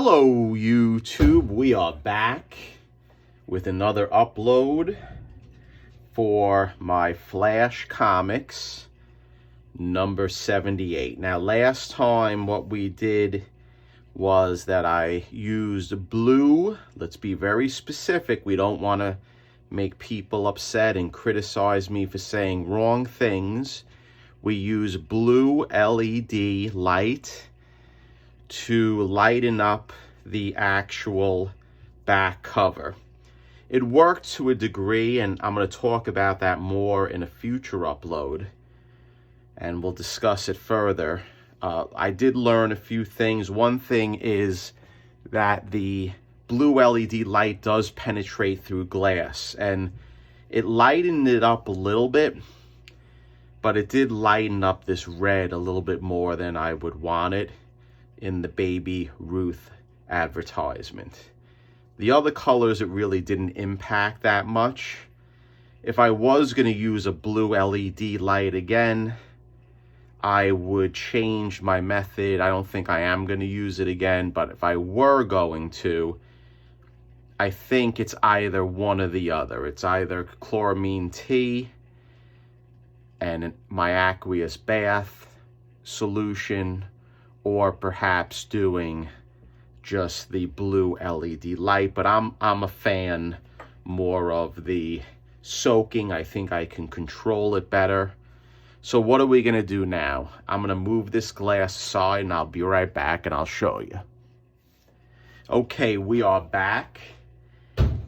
Hello YouTube, we are back with another upload for my Flash Comics number 78. Now last time what we did was that I used blue. Let's be very specific. We don't want to make people upset and criticize me for saying wrong things. We use blue LED light to lighten up the actual back cover. It worked to a degree, and I'm going to talk about that more in a future upload, and we'll discuss it further. I did learn a few things. One thing is that the blue LED light does penetrate through glass, and it lightened it up a little bit, but it did lighten up this red a little bit more than I would want it in the Baby Ruth advertisement. The other colors, it really didn't impact that much. If I was going to use a blue LED light again, I would change my method. I don't think I am going to use it again, but if I were going to, I think it's either one or the other. It's either chloramine T and my aqueous bath solution, or perhaps doing just the blue LED light. But I'm a fan more of the soaking. I think I can control it better. So what are we going to do now? I'm going to move this glass aside and I'll be right back and I'll show you. Okay, we are back.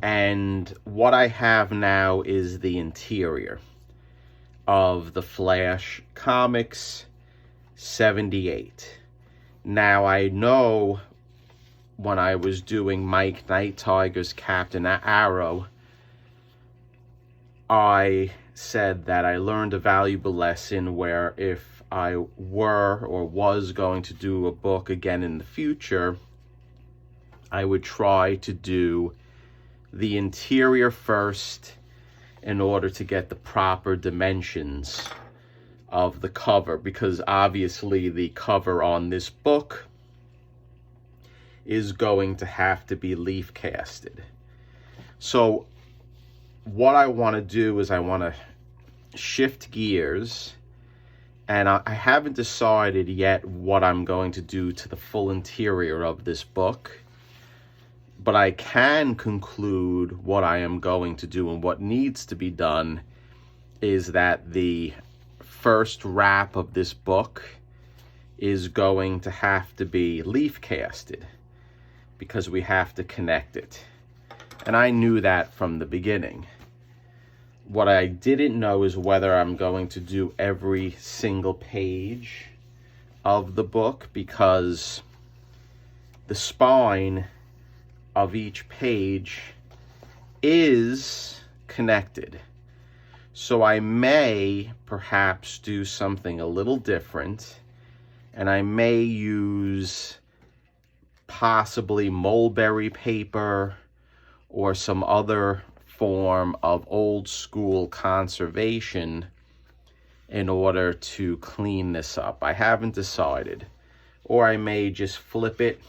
And what I have now is the interior of the Flash Comics 78. Now, I know when I was doing Mike Night Tiger's Captain Arrow, I said that I learned a valuable lesson where if I were or was going to do a book again in the future, I would try to do the interior first in order to get the proper dimensions of the cover, because obviously the cover on this book is going to have to be leaf casted. So what I want to do is I want to shift gears, and I haven't decided yet what I'm going to do to the full interior of this book, but I can conclude what I am going to do, and what needs to be done is that the first wrap of this book is going to have to be leaf casted because we have to connect it. And I knew that from the beginning. What I didn't know is whether I'm going to do every single page of the book, because the spine of each page is connected. So I may perhaps do something a little different, and I may use possibly mulberry paper or some other form of old school conservation in order to clean this up. I haven't decided. Or I may just flip it,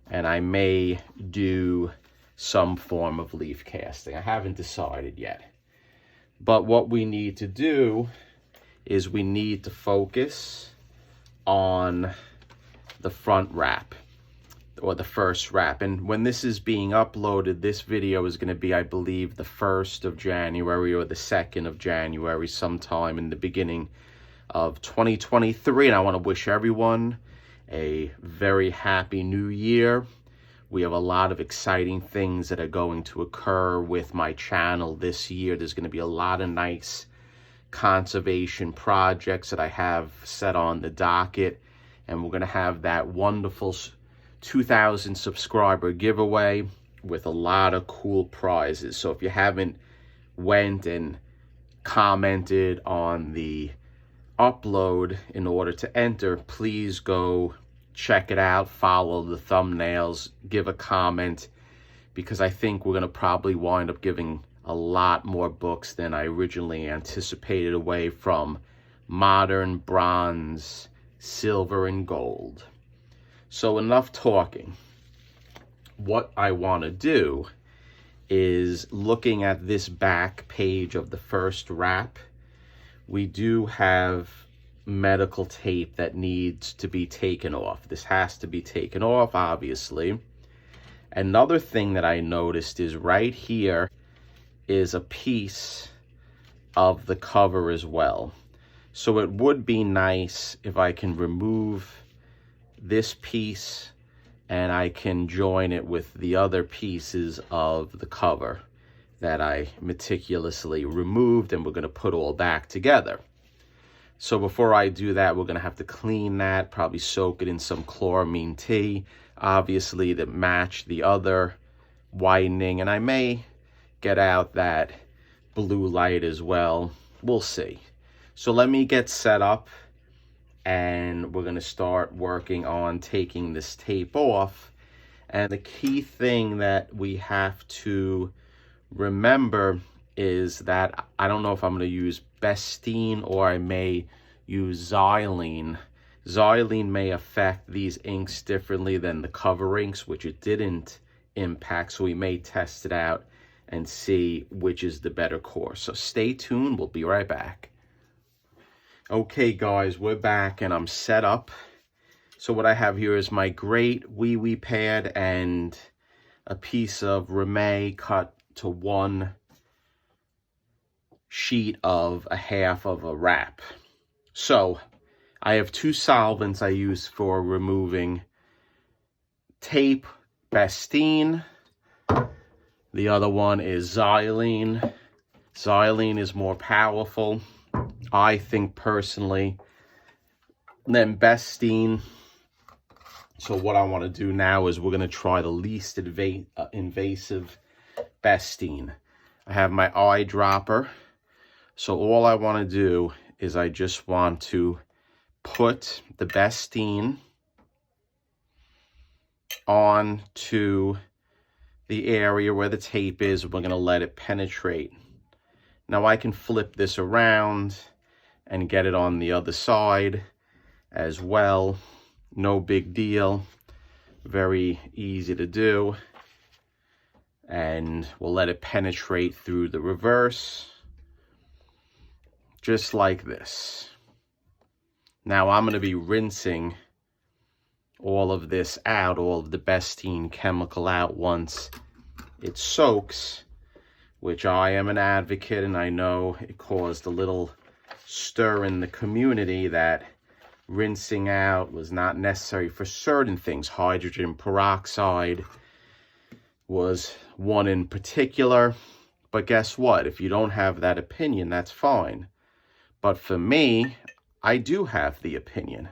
and I may do some form of leaf casting. I haven't decided yet. But what we need to do is we need to focus on the front wrap, or the first wrap. And when this is being uploaded, this video is going to be, I believe, the 1st of January or the 2nd of January, sometime in the beginning of 2023. And I want to wish everyone a very happy new year. We have a lot of exciting things that are going to occur with my channel this year. There's going to be a lot of nice conservation projects that I have set on the docket. And we're going to have that wonderful 2,000 subscriber giveaway with a lot of cool prizes. So if you haven't went and commented on the upload in order to enter, please go check it out, follow the thumbnails, give a comment, because I think we're going to probably wind up giving a lot more books than I originally anticipated away from modern, bronze, silver, and gold. So enough talking. what I want to do is, looking at this back page of the first wrap, we do have medical tape that needs to be taken off. This has to be taken off, obviously. Another thing that I noticed is right here is a piece of the cover as well. So it would be nice if I can remove this piece and I can join it with the other pieces of the cover that I meticulously removed, and we're going to put all back together. So before I do that, we're going to have to clean that, probably soak it in some chloramine tea, obviously to match the other whitening, and I may get out that blue light as well. We'll see. So let me get set up, and we're going to start working on taking this tape off. And the key thing that we have to remember is that I don't know if I'm going to use Bestine or I may use Xylene. Xylene may affect these inks differently than the cover inks, which it didn't impact, so we may test it out and see which is the better course. So stay tuned, we'll be right back. Okay guys, we're back and I'm set up. So what I have here is my great wee wee pad and a piece of Rimet cut to one sheet of a half of a wrap. So I have two solvents I use for removing tape, Bestine. The other one is Xylene. Xylene is more powerful, I think personally, than Bestine. So what I want to do now is we're going to try the least invasive Bestine. I have my eyedropper. So all I want to do is I just want to put the Bestine onto the area where the tape is. We're going to let it penetrate. Now I can flip this around and get it on the other side as well. No big deal. Very easy to do. And we'll let it penetrate through the reverse. Just like this. Now I'm going to be rinsing all of this out, all of the Bestine chemical out once it soaks, which I am an advocate, and I know it caused a little stir in the community that rinsing out was not necessary for certain things. Hydrogen peroxide was one in particular, but guess what? If you don't have that opinion, that's fine. But for me, I do have the opinion.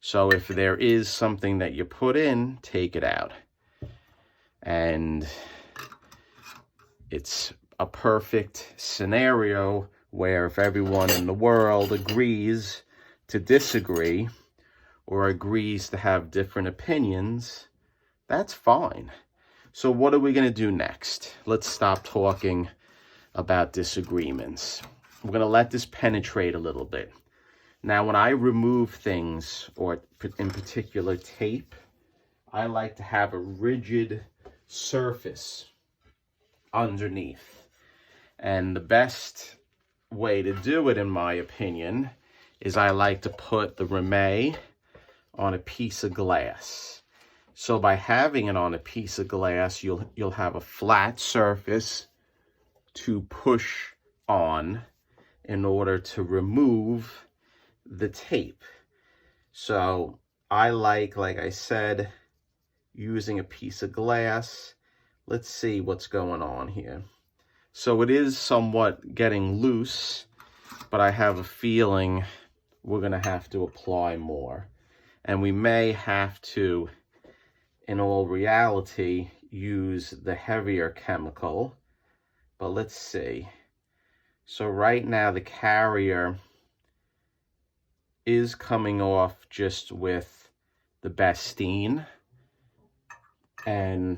So if there is something that you put in, take it out. And it's a perfect scenario where if everyone in the world agrees to disagree or agrees to have different opinions, that's fine. So what are we going to do next? Let's stop talking about disagreements. We're going to let this penetrate a little bit. Now, when I remove things, or in particular tape, I like to have a rigid surface underneath. And the best way to do it, in my opinion, is I like to put the Rimet on a piece of glass. So by having it on a piece of glass, you'll have a flat surface to push on in order to remove the tape. So I like I said, using a piece of glass. Let's see what's going on here. So it is somewhat getting loose, but I have a feeling we're going to have to apply more. And we may have to, in all reality, use the heavier chemical. But let's see. So right now the carrier is coming off just with the Bestine. And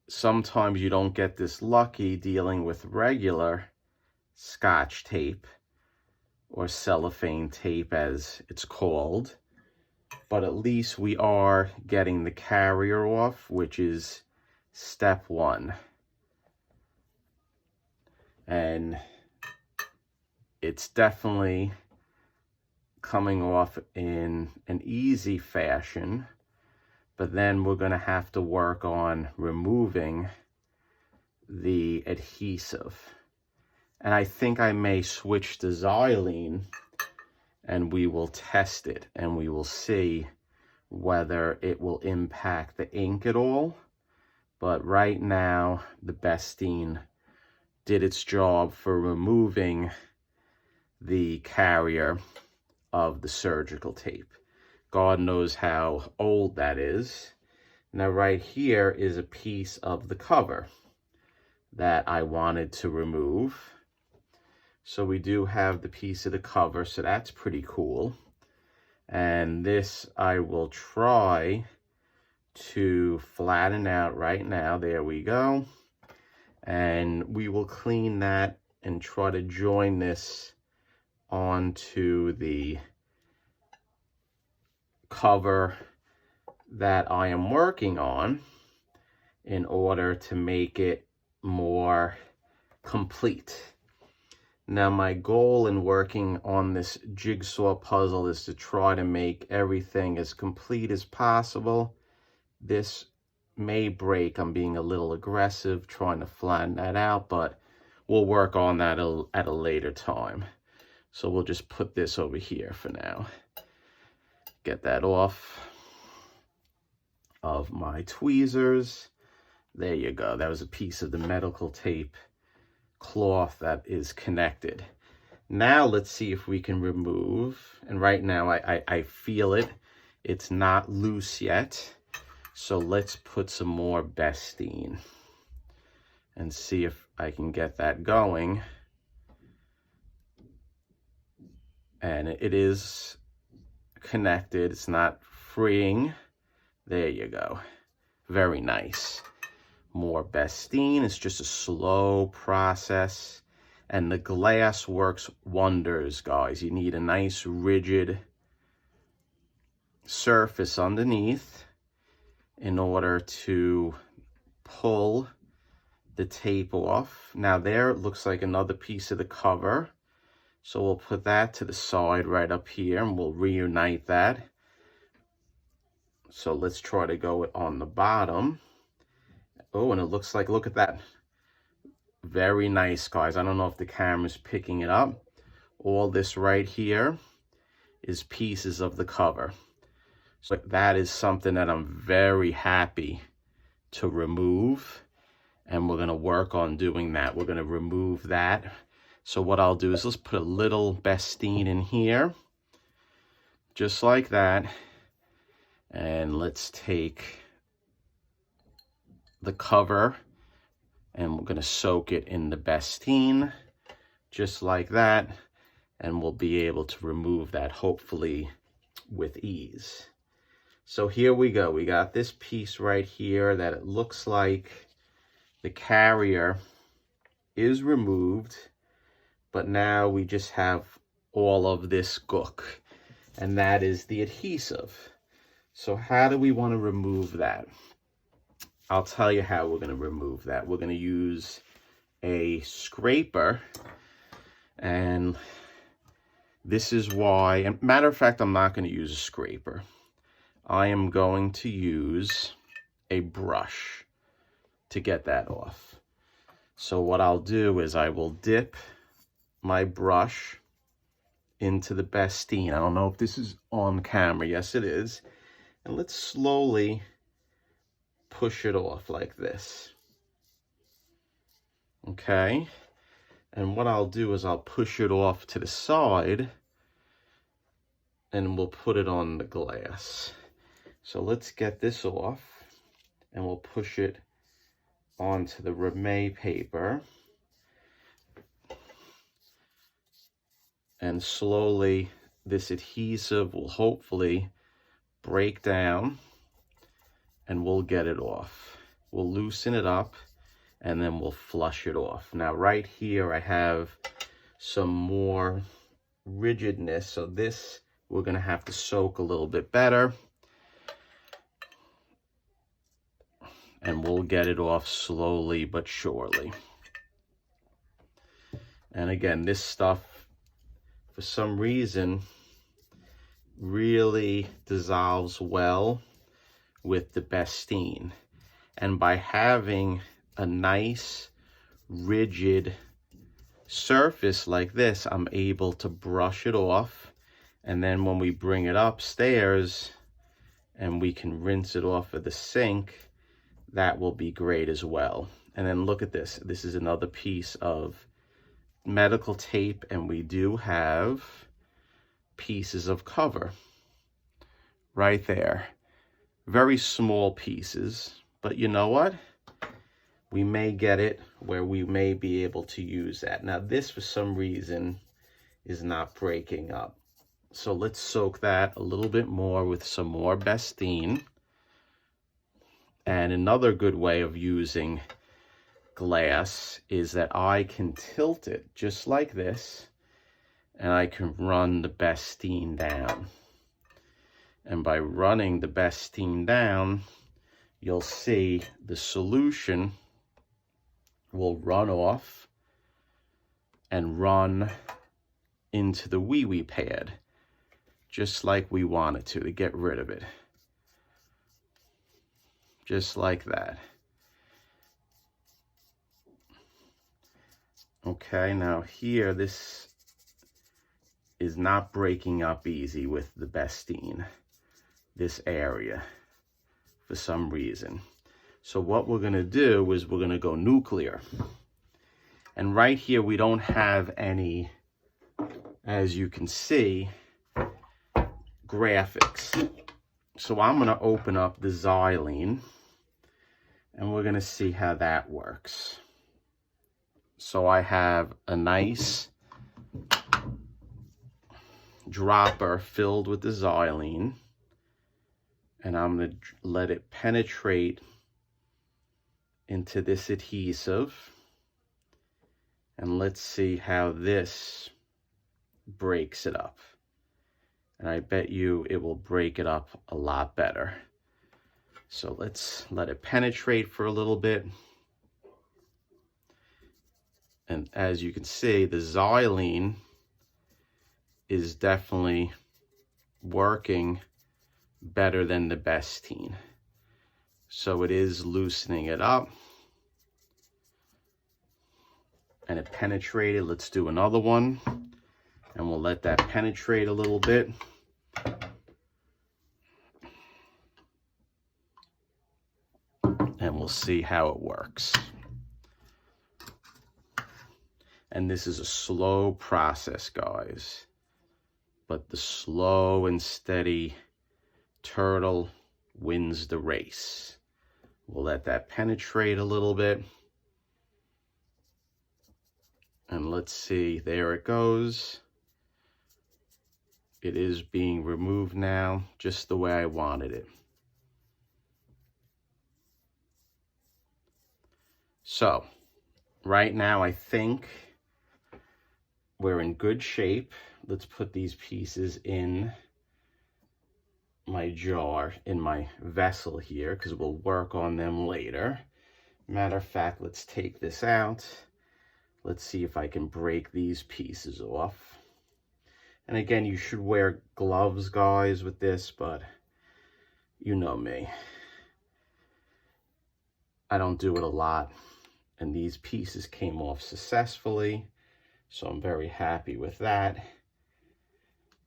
sometimes you don't get this lucky dealing with regular Scotch tape or cellophane tape as it's called. But at least we are getting the carrier off, which is step one. And it's definitely coming off in an easy fashion, but then we're going to have to work on removing the adhesive. And I think I may switch to xylene, and we will test it, and we will see whether it will impact the ink at all. But right now, the Bestine did its job for removing the carrier of the surgical tape. God knows how old that is. Now right here is a piece of the cover that I wanted to remove. So we do have the piece of the cover, so that's pretty cool. And this I will try to flatten out right now. There we go. And we will clean that and try to join this onto the cover that I am working on in order to make it more complete. Now, my goal in working on this jigsaw puzzle is to try to make everything as complete as possible. This may break. I'm being a little aggressive trying to flatten that out, but we'll work on that at a later time. So we'll just put this over here for now. Get that off of my tweezers. There you go. That was a piece of the medical tape cloth that is connected. Now let's see if we can remove, and right now I feel it. It's not loose yet. So let's put some more Bestine and see if I can get that going. And it is connected. It's not freeing. There you go. Very nice. More Bestine. It's just a slow process. And the glass works wonders, guys. You need a nice rigid surface underneath in order to pull the tape off. Now there it looks like another piece of the cover. So we'll put that to the side right up here and we'll reunite that. So let's try to go on the bottom. Oh, and it looks like, look at that. Very nice, guys. I don't know if the camera's picking it up. All this right here is pieces of the cover. So that is something that I'm very happy to remove. And we're going to work on doing that. We're going to remove that. So what I'll do is let's put a little Bestine in here. Just like that. And let's take the cover and we're going to soak it in the Bestine. Just like that. And we'll be able to remove that hopefully with ease. So here we go. We got this piece right here that it looks like the carrier is removed, but now we just have all of this gook, and that is the adhesive. So how do we want to remove that? I'll tell you how we're going to remove that. We're going to use a scraper, and this is why, and matter of fact, I'm not going to use a scraper. I am going to use a brush to get that off. So what I'll do is I will dip my brush into the Bestine. I don't know if this is on camera. Yes, it is. And let's slowly push it off like this. Okay. And what I'll do is I'll push it off to the side and we'll put it on the glass. So let's get this off and we'll push it onto the Rimet paper. And slowly this adhesive will hopefully break down and we'll get it off. We'll loosen it up and then we'll flush it off. Now right here I have some more rigidness, so this we're going to have to soak a little bit better. and we'll get it off slowly but surely. And again, this stuff, for some reason, really dissolves well with the Bestine. And by having a nice, rigid surface like this, I'm able to brush it off. And then when we bring it upstairs and we can rinse it off of the sink, that will be great as well. And then look at this. This is another piece of medical tape, and we do have pieces of cover right there. Very small pieces, but you know what? We may get it where we may be able to use that. Now this, for some reason, is not breaking up. So let's soak that a little bit more with some more Bestine. And another good way of using glass is that I can tilt it just like this, and I can run the Bestine down. And by running the Bestine down, you'll see the solution will run off and run into the wee-wee pad, just like we want it to get rid of it. Just like that. Okay, now here, this is not breaking up easy with the Bestine, this area, for some reason. So what we're gonna do is we're gonna go nuclear. And right here, we don't have any, as you can see, graphics. So I'm gonna open up the Xylene, and we're gonna see how that works. So I have a nice dropper filled with the Xylene, and I'm gonna let it penetrate into this adhesive, and let's see how this breaks it up. And I bet you it will break it up a lot better. So let's let it penetrate for a little bit. And as you can see, the Xylene is definitely working better than the Bestine. So it is loosening it up. And it penetrated. Let's do another one. And we'll let that penetrate a little bit. And we'll see how it works. And this is a slow process, guys. But the slow and steady turtle wins the race. We'll let that penetrate a little bit. And let's see, there it goes. It is being removed now, just the way I wanted it. So, right now I think we're in good shape. Let's put these pieces in my jar, in my vessel here, because we'll work on them later. Matter of fact, let's take this out. Let's see if I can break these pieces off. And again, you should wear gloves, guys, with this, but you know me. I don't do it a lot. And these pieces came off successfully, so I'm very happy with that.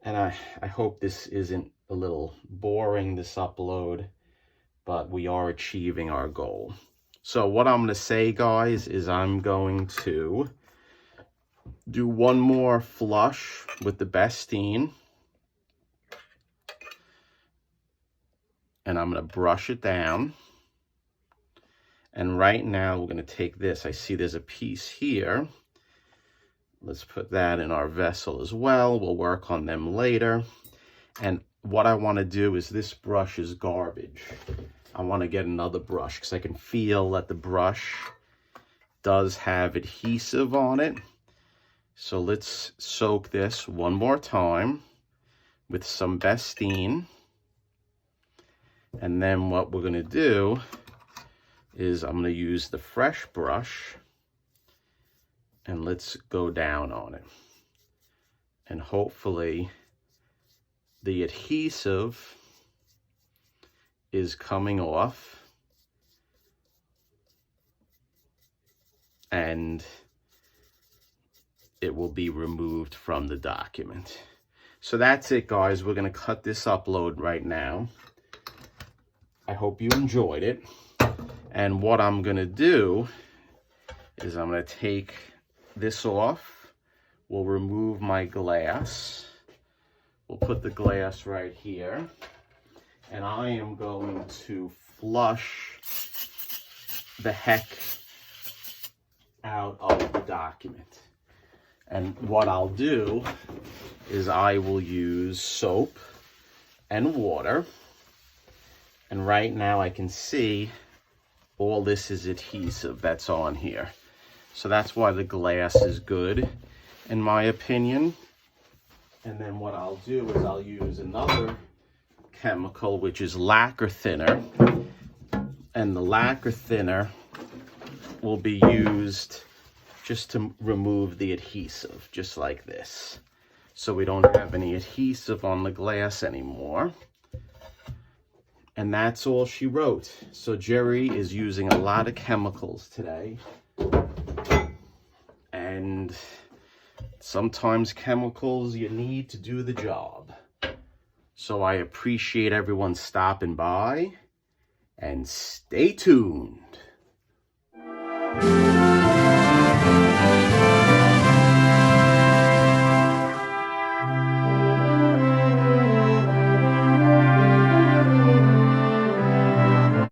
And I hope this isn't a little boring, this upload, but we are achieving our goal. So what I'm going to say, guys, is I'm going to do one more flush with the Bestine. And I'm going to brush it down. And right now we're going to take this. I see there's a piece here. Let's put that in our vessel as well. We'll work on them later. And what I want to do is, this brush is garbage. I want to get another brush because I can feel that the brush does have adhesive on it. So let's soak this one more time with some Bestine. And then what we're going to do is I'm going to use the fresh brush and let's go down on it. And hopefully the adhesive is coming off and it will be removed from the document. So that's it, guys. We're going to cut this upload right now. I hope you enjoyed it. And what I'm going to do is I'm going to take this off. We'll remove my glass. We'll put the glass right here. And I am going to flush the heck out of the document. And what I'll do is I will use soap and water. And right now I can see all this is adhesive that's on here. So that's why the glass is good, in my opinion. And then what I'll do is I'll use another chemical, which is lacquer thinner. And the lacquer thinner will be used just to remove the adhesive, just like this. So we don't have any adhesive on the glass anymore. And that's all she wrote. So Jerry is using a lot of chemicals today. And sometimes chemicals you need to do the job. So I appreciate everyone stopping by and stay tuned.